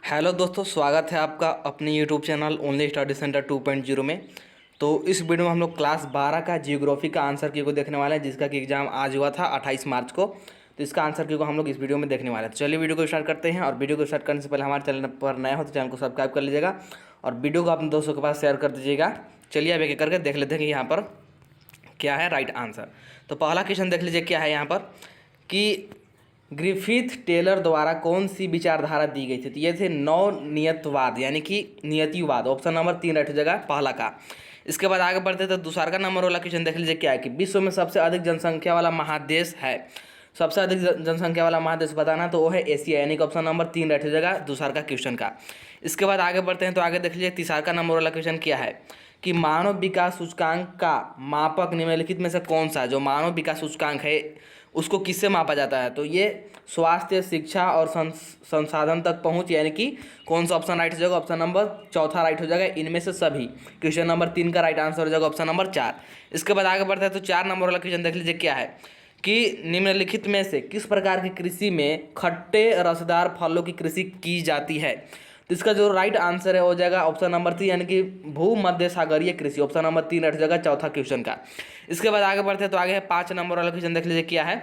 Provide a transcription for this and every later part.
Hello दोस्तों, स्वागत है आपका अपने YouTube channel only study centre 2.0 में। तो इस वीडियो में हम लोग क्लास 12 का जियोग्राफी का आंसर की को देखने वाले हैं, जिसका कि एग्जाम आज हुआ था 28 मार्च को। तो इसका आंसर की को हम लोग इस वीडियो में देखने वाले हैं। तो चलिए वीडियो को स्टार्ट करते हैं। और वीडियो को स्टार्ट करने से पहले हमारे चैनल पर नया हो तो चैनल को सब्सक्राइब कर लीजिएगा और वीडियो को अपने दोस्तों के पास शेयर कर दीजिएगा। चलिए अब एक करके देख लेते हैं कि यहाँ पर क्या है राइट आंसर। तो पहला क्वेश्चन देख लीजिए क्या है यहाँ पर कि ग्रिफिथ टेलर द्वारा कौन सी विचारधारा दी गई थी। तो ये थे नवनियतवाद यानी कि नियतिवाद। ऑप्शन नंबर 3 राइट हो जाएगा पहला का। इसके बाद आगे बढ़ते तो दूसरा का नंबर वाला क्वेश्चन देख लीजिए क्या है कि विश्व में सबसे अधिक जनसंख्या वाला महादेश है। सबसे अधिक जनसंख्या वाला महादेश बताना तो वो है एशिया यानी कि ऑप्शन नंबर 3 राइट हो जाएगा दूसरा का क्वेश्चन का। इसके बाद आगे बढ़ते हैं तो आगे देख लीजिए तीसरा का नंबर वाला क्वेश्चन क्या है कि मानव विकास सूचकांक का मापक निम्नलिखित में से कौन सा है। जो मानव विकास सूचकांक है उसको किससे मापा जाता है। तो ये स्वास्थ्य, शिक्षा और संसाधन तक पहुंच यानी कि कौन सा ऑप्शन राइट हो जाएगा। ऑप्शन नंबर चौथा राइट हो जाएगा इनमें से सभी। क्वेश्चन नंबर 3 का राइट आंसर हो जाएगा ऑप्शन नंबर 4। इसके बाद आगे बढ़ता है तो 4 नंबर वाला क्वेश्चन देख लीजिए क्या है कि निम्नलिखित में से किस प्रकार की कृषि में खट्टे रसदार फलों की कृषि की जाती है। तो इसका जो राइट आंसर है हो जाएगा ऑप्शन नंबर 3 यानी कि भूमध्य सागरीय कृषि। ऑप्शन नंबर 3 राइट हो जाएगा चौथा क्वेश्चन का। इसके बाद आगे बढ़ते हैं तो आगे है 5 नंबर वाला क्वेश्चन देख लीजिए क्या है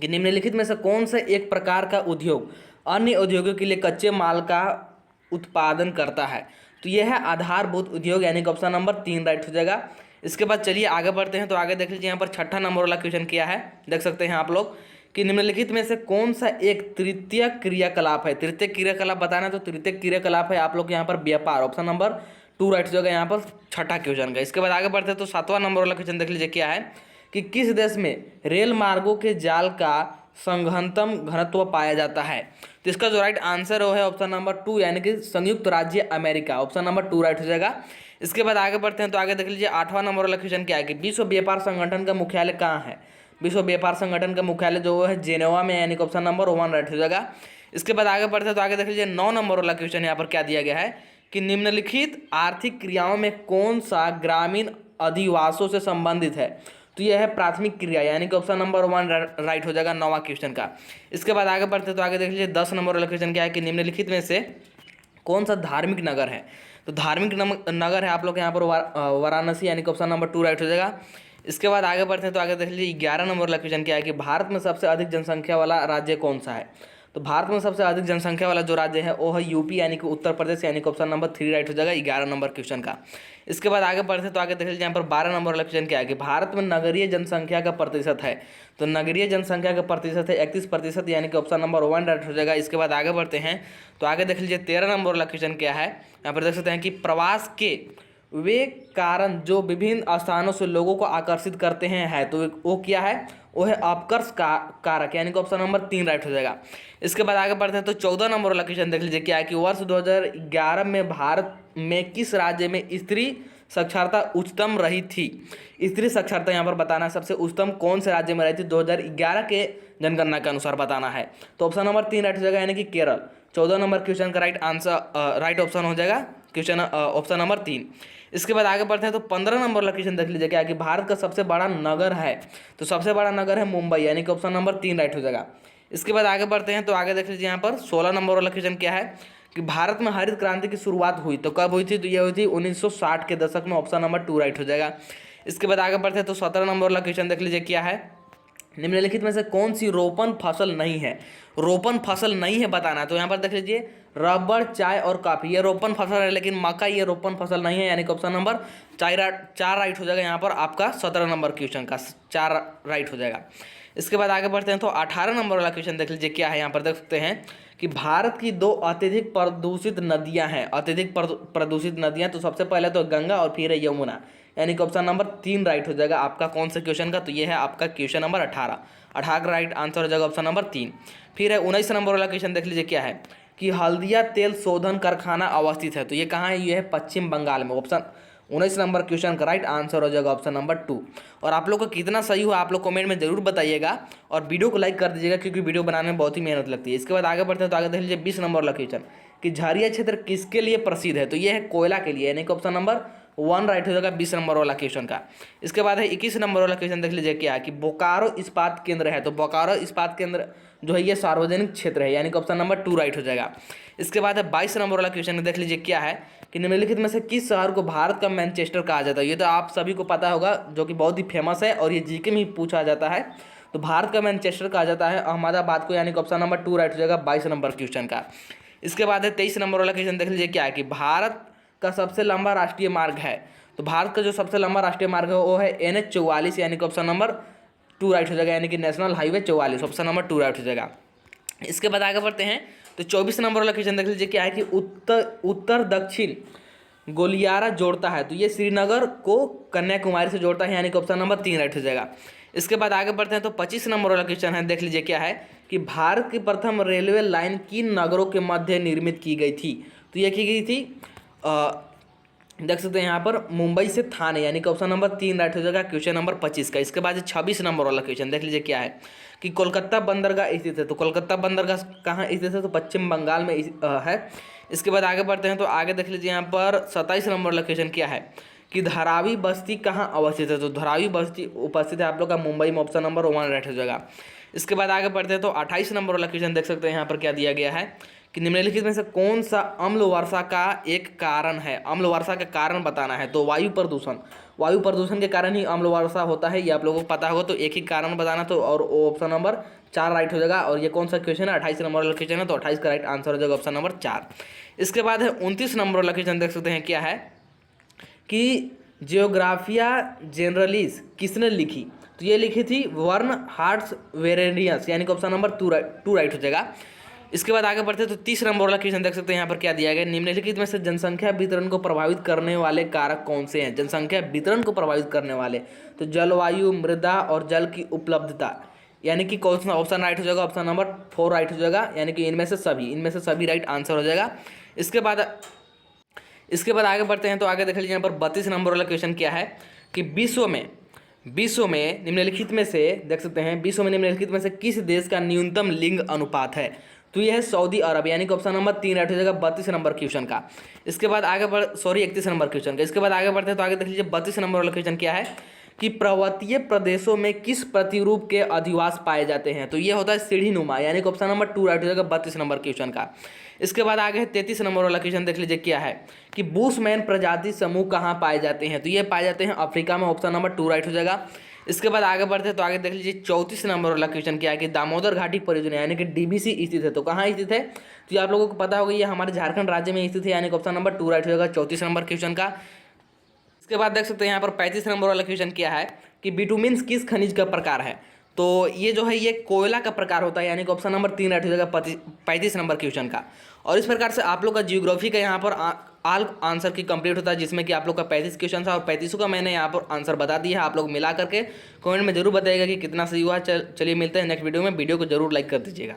कि निम्नलिखित में से कौन सा एक प्रकार का उद्योग अन्य उद्योगों के लिए कच्चे माल का उत्पादन करता है। तो यह है आधारभूत उद्योग यानी कि ऑप्शन नंबर 3 राइट हो जाएगा। इसके बाद चलिए आगे बढ़ते हैं तो आगे देख लीजिए यहाँ पर छठा नंबर वाला क्वेश्चन क्या है देख सकते हैं आप लोग कि निम्नलिखित में से कौन सा एक तृतीय क्रियाकलाप है। तृतीय क्रियाकलाप बताना है तो तृतीय क्रियाकलाप है आप लोग यहाँ पर व्यापार। ऑप्शन नंबर 2 राइट हो जाएगा यहाँ पर छठा क्वेश्चन का। इसके बाद आगे बढ़ते हैं तो 7वां नंबर वाला क्वेश्चन देख लीजिए क्या है कि किस देश में रेल मार्गों के जाल का संघनतम घनत्व पाया जाता है। तो इसका जो राइट आंसर है ऑप्शन नंबर 2 यानी कि संयुक्त राज्य अमेरिका। ऑप्शन नंबर 2 राइट हो जाएगा। इसके बाद आगे बढ़ते हैं तो आगे देख लीजिए 8वां नंबर वाला क्वेश्चन क्या है कि विश्व व्यापार संगठन का मुख्यालय कहाँ है। विश्व व्यापार संगठन का मुख्यालय जो है जेनेवा में यानी कि ऑप्शन नंबर 1 राइट हो जाएगा। इसके बाद आगे बढ़ते हैं तो आगे देख लीजिए 9 नंबर वाला क्वेश्चन यहाँ पर क्या दिया गया है कि निम्नलिखित आर्थिक क्रियाओं में कौन सा ग्रामीण अधिवासों से संबंधित है। तो यह है प्राथमिक क्रिया यानी कि ऑप्शन नंबर 1 राइट हो जाएगा 9वां क्वेश्चन का। इसके बाद आगे बढ़ते तो आगे देख लीजिए 10 नंबर वाला क्वेश्चन क्या है कि निम्नलिखित में से कौन सा धार्मिक नगर है। तो धार्मिक नगर है आप लोग यहाँ पर वाराणसी यानी कि ऑप्शन नंबर 2 राइट हो जाएगा। इसके बाद आगे बढ़ते हैं तो आगे देख लीजिए 11 नंबर वाला क्वेश्चन क्या है कि भारत में सबसे अधिक जनसंख्या वाला राज्य कौन सा है। तो भारत में सबसे अधिक जनसंख्या वाला जो राज्य है वो है यूपी यानी कि उत्तर प्रदेश यानी कि ऑप्शन नंबर 3 राइट हो जाएगा 11 नंबर क्वेश्चन का। इसके बाद आगे बढ़ते हैं तो आगे देख लीजिए यहाँ पर 12 नंबर वाला क्वेश्चन क्या है कि भारत में नगरीय जनसंख्या का प्रतिशत है। तो नगरीय जनसंख्या का प्रतिशत है 31% यानी कि ऑप्शन नंबर 1 राइट हो जाएगा। इसके बाद आगे बढ़ते हैं तो आगे देख लीजिए 13 नंबर वाला क्वेश्चन क्या है यहाँ पर देख सकते हैं कि प्रवास के वे कारण जो विभिन्न स्थानों से लोगों को आकर्षित करते हैं है। तो वो क्या है वो है अपकर्ष कारक यानी कि ऑप्शन नंबर 3 राइट हो जाएगा। इसके बाद आगे बढ़ते हैं तो 14 नंबर वाला क्वेश्चन देख लीजिए क्या है कि वर्ष 2011 में भारत में किस राज्य में स्त्री साक्षरता उच्चतम रही थी। स्त्री साक्षरता यहाँ पर बताना है सबसे उच्चतम कौन से राज्य में रही थी 2011 के जनगणना के अनुसार बताना है। तो ऑप्शन नंबर 3 राइट हो जाएगा यानी कि केरल। 14 नंबर क्वेश्चन का राइट आंसर राइट ऑप्शन हो जाएगा क्वेश्चन ऑप्शन नंबर 3। इसके बाद आगे बढ़ते हैं तो 15 नंबर वाला क्वेश्चन देख लीजिए क्या कि भारत का सबसे बड़ा नगर है। तो सबसे बड़ा नगर है मुंबई यानी कि ऑप्शन नंबर 3 राइट हो जाएगा। इसके बाद आगे बढ़ते हैं तो आगे देख लीजिए यहाँ पर 16 नंबर वाला क्वेश्चन क्या है कि भारत में हरित क्रांति की शुरुआत हुई तो कब हुई थी। तो यह हुई थी 1960 के दशक में। ऑप्शन नंबर 2 राइट हो जाएगा। इसके बाद आगे बढ़ते हैं तो 17 नंबर वाला क्वेश्चन देख लीजिए क्या है निम्नलिखित में से कौन सी रोपण फसल नहीं है। रोपण फसल नहीं है बताना। तो यहाँ पर देख लीजिए रबड़, चाय और कॉफी ये रोपण फसल है लेकिन मक्का ये रोपण फसल नहीं है यानी कि ऑप्शन नंबर 4 राइट हो जाएगा यहाँ पर आपका 17 नंबर क्वेश्चन का 4 राइट हो जाएगा। इसके बाद आगे बढ़ते हैं तो 18 नंबर वाला क्वेश्चन देख लीजिए क्या है यहाँ पर देख सकते हैं कि भारत की 2 अत्यधिक प्रदूषित नदियाँ हैं। अत्यधिक प्रदूषित नदियाँ तो सबसे पहले तो गंगा और फिर है यमुना यानी कि ऑप्शन नंबर 3 राइट हो जाएगा आपका कौन से क्वेश्चन का। तो ये है आपका क्वेश्चन नंबर 18 का राइट आंसर हो जाएगा ऑप्शन नंबर 3। फिर है 19 नंबर वाला क्वेश्चन देख लीजिए क्या है कि हल्दिया तेल शोधन कारखाना अवस्थित है। तो ये कहाँ है ये है पश्चिम बंगाल में। ऑप्शन 19 नंबर क्वेश्चन का राइट आंसर हो जाएगा ऑप्शन नंबर 2। और आप लोग को कितना सही हुआ आप लोग कमेंट में जरूर बताइएगा और वीडियो को लाइक कर दीजिएगा क्योंकि वीडियो बनाने में बहुत ही मेहनत लगती है। इसके बाद आगे बढ़ते हैं तो आगे देख लीजिए 20 नंबर वाला क्वेश्चन कि झरिया क्षेत्र किसके लिए प्रसिद्ध है। तो ये है कोयला के लिए यानी कि ऑप्शन नंबर 1 राइट हो जाएगा 20 नंबर वाला क्वेश्चन का। इसके बाद है 21 नंबर वाला क्वेश्चन, देख लीजिए क्या है कि बोकारो इस्पात केंद्र है, तो बोकारो इस्पात केंद्र जो है ये सार्वजनिक क्षेत्र है, यानी कि ऑप्शन नंबर 2 राइट हो जाएगा। इसके बाद है 22 नंबर वाला क्वेश्चन, देख लीजिए क्या है कि निम्नलिखित में से किस शहर को भारत का मैनचेस्टर कहा जाता है। ये तो आप सभी को पता होगा, जो कि बहुत ही फेमस है और ये जीके में ही पूछा जाता है। तो भारत का मैनचेस्टर कहा जाता है अहमदाबाद को, यानी कि ऑप्शन नंबर 2 राइट हो जाएगा 22 नंबर क्वेश्चन का। इसके बाद है 23 नंबर वाला क्वेश्चन, देख लीजिए क्या है कि भारत का सबसे लंबा राष्ट्रीय मार्ग है, तो भारत का जो सबसे लंबा राष्ट्रीय मार्ग है वो है NH 44, यानी कि ऑप्शन नंबर 2 राइट हो जाएगा, यानी कि national highway 44, option number 2 right हो जाएगा। इसके बाद आगे बढ़ते हैं तो 24 नंबर वाला क्वेश्चन देख लीजिए क्या है कि उत्तर दक्षिण गोलियारा जोड़ता है, तो ये श्रीनगर को कन्याकुमारी से जोड़ता है, यानी कि ऑप्शन नंबर 3 राइट हो जाएगा। इसके बाद आगे बढ़ते हैं तो 25 नंबर वाला क्वेश्चन है, देख लीजिए क्या है कि भारत की प्रथम रेलवे लाइन किन नगरों के मध्य निर्मित की गई थी, तो ये की गई थी देख सकते हैं यहाँ पर मुंबई से थाने, यानी कि ऑप्शन नंबर 3 राइट हो जाएगा क्वेश्चन नंबर 25 का। इसके बाद 26 नंबर वाला क्वेश्चन देख लीजिए क्या है कि कोलकाता बंदरगाह स्थित है, तो कोलकाता बंदरगाह कहाँ स्थित है, तो पश्चिम बंगाल में है। इसके बाद आगे बढ़ते हैं तो आगे देख लीजिए यहाँ पर 27 नंबर वाला क्वेश्चन क्या है कि धारावी बस्ती कहाँ अवस्थित है, तो धारावी बस्ती उपस्थित है आप लोग का मुंबई में, ऑप्शन नंबर 1 राइट हो जाएगा। इसके बाद आगे बढ़ते हैं तो 28 नंबर वाला क्वेश्चन देख सकते हैं यहाँ पर क्या दिया गया है कि निम्नलिखित में से कौन सा अम्ल वर्षा का एक कारण है, अम्ल वर्षा का कारण बताना है, तो वायु प्रदूषण के कारण ही अम्ल वर्षा होता है, ये आप लोगों को पता होगा, तो एक ही कारण बताना, तो और ऑप्शन नंबर 4 राइट हो जाएगा। और ये कौन सा क्वेश्चन है, 28 नंबर वाला क्वेश्चन है, तो 28 का राइट आंसर हो जाएगा ऑप्शन नंबर 4। इसके बाद है 29 नंबर वाला क्वेश्चन देख सकते हैं क्या है कि जियोग्राफिया जनरलिस किसने लिखी, तो ये लिखी थी वर्न हार्ट्स वेरेनियस, यानी कि ऑप्शन नंबर 2 राइट हो जाएगा। इसके बाद आगे बढ़ते हैं तो 30 नंबर वाला क्वेश्चन देख सकते हैं यहाँ पर क्या दिया गया, निम्नलिखित में से जनसंख्या वितरण को प्रभावित करने वाले कारक कौन से हैं, जनसंख्या वितरण को प्रभावित करने वाले, तो जलवायु, मृदा और जल की उपलब्धता, यानी कि कौन सा ऑप्शन राइट हो जाएगा, ऑप्शन नंबर 4 राइट हो जाएगा, यानी कि इनमें से सभी राइट आंसर हो जाएगा। इसके बाद आगे बढ़ते हैं तो आगे देख लीजिए यहाँ पर 32 नंबर वाला क्वेश्चन क्या है कि विश्व में निम्नलिखित में से देख सकते हैं, विश्व में निम्नलिखित में से किस देश का न्यूनतम लिंग अनुपात है, तो यह है सऊदी अरब, यानी कि ऑप्शन नंबर 3 राइट हो जाएगा 32 नंबर क्वेश्चन का। इसके बाद आगे 31 नंबर क्वेश्चन का। इसके बाद आगे बढ़ते हैं तो आगे देख लीजिए 32 नंबर वाला क्वेश्चन क्या है कि पर्वतीय प्रदेशों में किस प्रतिरूप के अधिवास पाए जाते हैं, तो ये होता है सीढ़ी नुमा, यानी कि ऑप्शन नंबर 2 राइट हो जाएगा 32 नंबर क्वेश्चन का। इसके बाद आगे है 33 नंबर वाला क्वेश्चन देख लीजिए क्या है कि बुशमैन प्रजाति समूह कहाँ पाए जाते हैं, तो ये पाए जाते हैं अफ्रीका में, ऑप्शन नंबर 2 राइट हो जाएगा। इसके बाद आगे बढ़ते हैं तो आगे देख लीजिए 34 नंबर वाला क्वेश्चन क्या है कि दामोदर घाटी परियोजना यानी कि DBC स्थित है, तो कहाँ स्थित है, तो ये आप लोगों को पता होगा ये हमारे झारखंड राज्य में स्थित है, यानी कि ऑप्शन नंबर 2 राइट हो जाएगा 34 नंबर क्वेश्चन का। इसके बाद देख सकते हैं यहाँ पर 35 नंबर वाला क्वेश्चन क्या है कि बिटुमिन्स किस खनिज का प्रकार है, तो ये जो है ये कोयला का प्रकार होता है, यानी कि ऑप्शन नंबर 3 राइट हो जाएगा 35 नंबर क्वेश्चन का। और इस प्रकार से आप लोग का जियोग्राफी का यहाँ पर आल आंसर की कंप्लीट होता है, जिसमें कि आप लोग का 35 क्वेश्चन था और 35 का मैंने यहाँ पर आंसर बता दिया है। आप लोग मिला करके कमेंट में जरूर बताइएगा कि कितना सही हुआ। चलिए मिलते हैं नेक्स्ट वीडियो में, वीडियो को जरूर लाइक कर दीजिएगा।